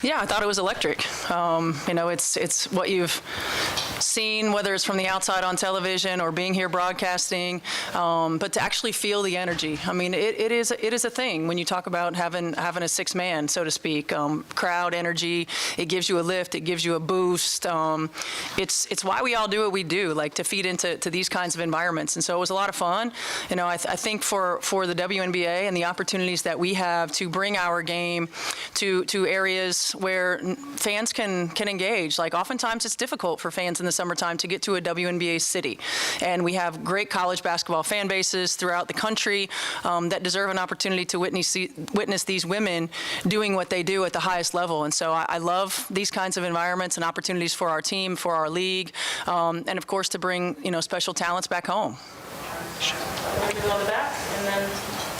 Yeah, I thought it was electric. It's what you've seen, whether it's from the outside on television or being here broadcasting, but to actually feel the energy. I mean, it is a thing when you talk about having a six man, so to speak, crowd energy. It gives you a lift. It gives you a boost. It's why we all do what we do, like to feed into these kinds of environments. And so it was a lot of fun. I think for the WNBA and the opportunities that we have to bring our game to areas where fans can engage. Like oftentimes it's difficult for fans in the summertime to get to a WNBA city. And we have great college basketball fan bases throughout the country that deserve an opportunity to witness these women doing what they do at the highest level. And so I love these kinds of environments and opportunities for our team, for our league, and of course to bring special talents back home. We're going to go on the back and then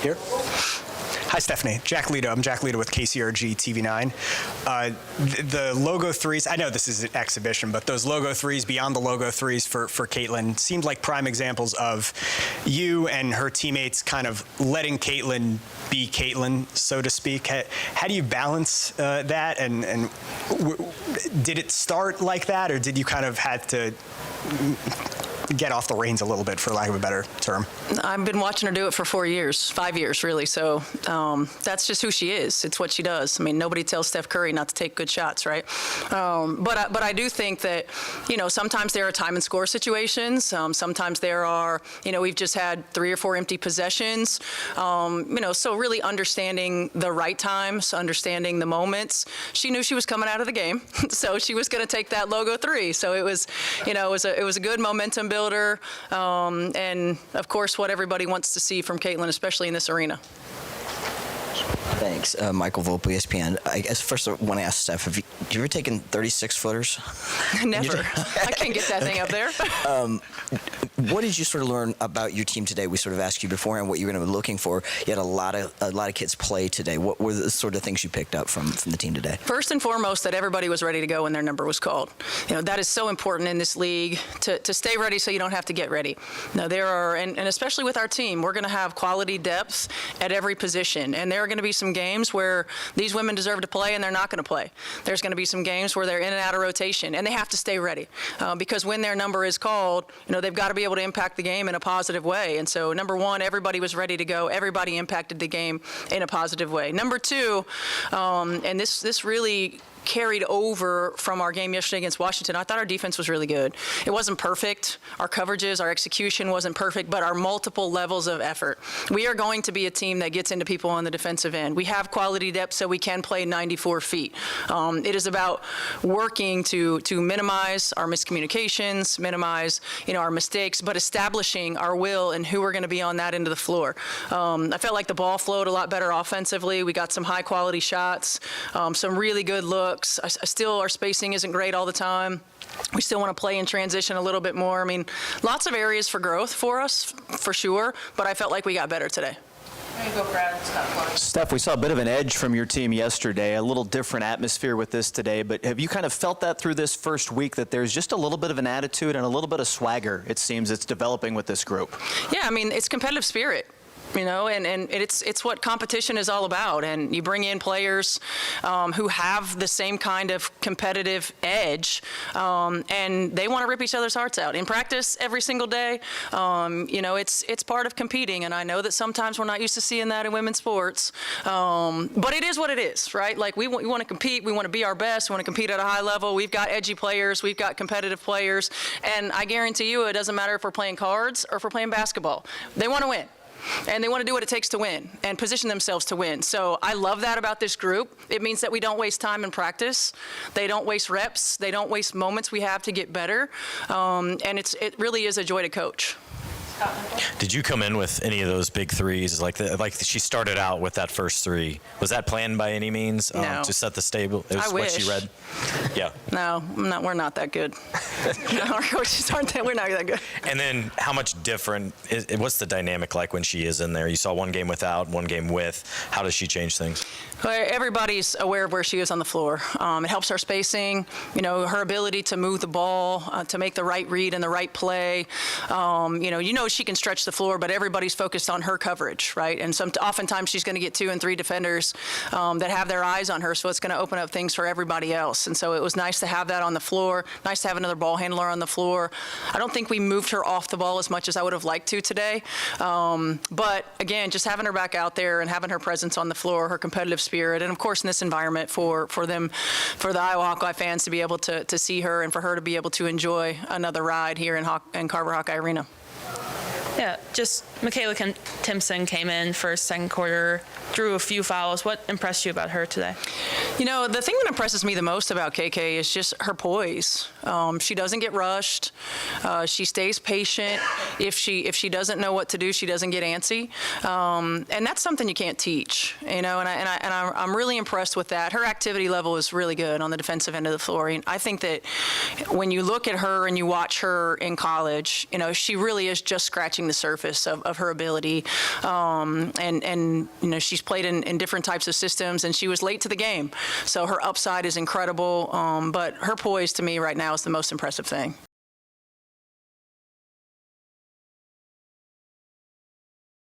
here. Hi, Stephanie. Jack Lito. I'm Jack Lito with KCRG TV9. The logo threes, I know this is an exhibition, but those logo threes, beyond the logo threes for Caitlin, seemed like prime examples of you and her teammates kind of letting Caitlin be Caitlin, so to speak. How do you balance that? And did it start like that, or did you kind of have to get off the reins a little bit, for lack of a better term? I've been watching her do it for 5 years really. So that's just who she is. It's what she does. I mean, nobody tells Steph Curry not to take good shots, right? But I do think that, sometimes there are time and score situations. Sometimes there are, we've just had 3 or 4 empty possessions. So really understanding the right times, understanding the moments. She knew she was coming out of the game, so she was going to take that logo 3. So it was, it was a good momentum builder, and of course what everybody wants to see from Caitlin, especially in this arena. Thanks. Michael Volpe, ESPN. I guess first I want to ask Steph, have you ever taken 36-footers? Never. I can't get that thing up there. What did you sort of learn about your team today? We sort of asked you beforehand what you were going to be looking for. You had a lot of kids play today. What were the sort of things you picked up from the team today? First and foremost, that everybody was ready to go when their number was called. That is so important in this league, to stay ready so you don't have to get ready. Now there are, and especially with our team, we're going to have quality depth at every position, and there are going to be some games where these women deserve to play and they're not going to play. There's going to be some games where they're in and out of rotation, and they have to stay ready because when their number is called, they've got to be able to impact the game in a positive way. And so number one, everybody was ready to go. Everybody impacted the game in a positive way. Number two, and this really carried over from our game yesterday against Washington. I thought our defense was really good. It wasn't perfect. Our coverages, our execution wasn't perfect, but our multiple levels of effort. We are going to be a team that gets into people on the defensive end. We have quality depth, so we can play 94 feet. It is about working to minimize our miscommunications, minimize our mistakes, but establishing our will and who we're going to be on that end of the floor. I felt like the ball flowed a lot better offensively. We got some high quality shots, some really good looks. Still, our spacing isn't great all the time. We still want to play in transition a little bit more. I mean, lots of areas for growth for us, for sure, but I felt like we got better today. There you go, Brad. Steph, we saw a bit of an edge from your team yesterday, a little different atmosphere with this today, but have you kind of felt that through this first week, that there's just a little bit of an attitude and a little bit of swagger, it seems, it's developing with this group? Yeah, I mean, it's competitive spirit. And it's what competition is all about. And you bring in players who have the same kind of competitive edge, and they want to rip each other's hearts out in practice every single day. It's part of competing, and I know that sometimes we're not used to seeing that in women's sports, but it is what it is, right? Like we want to compete, we want to be our best, we want to compete at a high level. We've got edgy players, we've got competitive players, and I guarantee you it doesn't matter if we're playing cards or if we're playing basketball. They want to win. And they want to do what it takes to win and position themselves to win. So I love that about this group. It means that we don't waste time in practice. They don't waste reps. They don't waste moments we have to get better. And it really is a joy to coach. Did you come in with any of those big threes? Like she started out with that first 3. Was that planned by any means no. To set the stable? It was I what wish. she read? Yeah. No, we're not that good. No, our coaches aren't that. We're not that good. And then how much different, what's the dynamic like when she is in there? You saw one game without, one game with. How does she change things? Everybody's aware of where she is on the floor. It helps our spacing, her ability to move the ball, to make the right read and the right play. she can stretch the floor, but everybody's focused on her coverage, right? And oftentimes she's going to get 2 and 3 defenders that have their eyes on her, so it's going to open up things for everybody else. And so it was nice to have that on the floor, nice to have another ball handler on the floor. I don't think we moved her off the ball as much as I would have liked to today. But again, just having her back out there and having her presence on the floor, her competitive spirit, and of course in this environment for the Iowa Hawkeye fans to be able to see her and for her to be able to enjoy another ride here in Carver Hawkeye Arena. Yeah, just Michaela Timpson came in first, second quarter, drew a few fouls. What impressed you about her today? You know, the thing that impresses me the most about KK is just her poise. She doesn't get rushed. She stays patient. If she doesn't know what to do, she doesn't get antsy. And that's something you can't teach, you know, and I'm really impressed with that. Her activity level is really good on the defensive end of the floor. And I think that when you look at her and you watch her in college, you know, she really is just scratching the surface of her ability. And you know, she's played in different types of systems, and she was late to the game. So her upside is incredible, but her poise to me right now is the most impressive thing.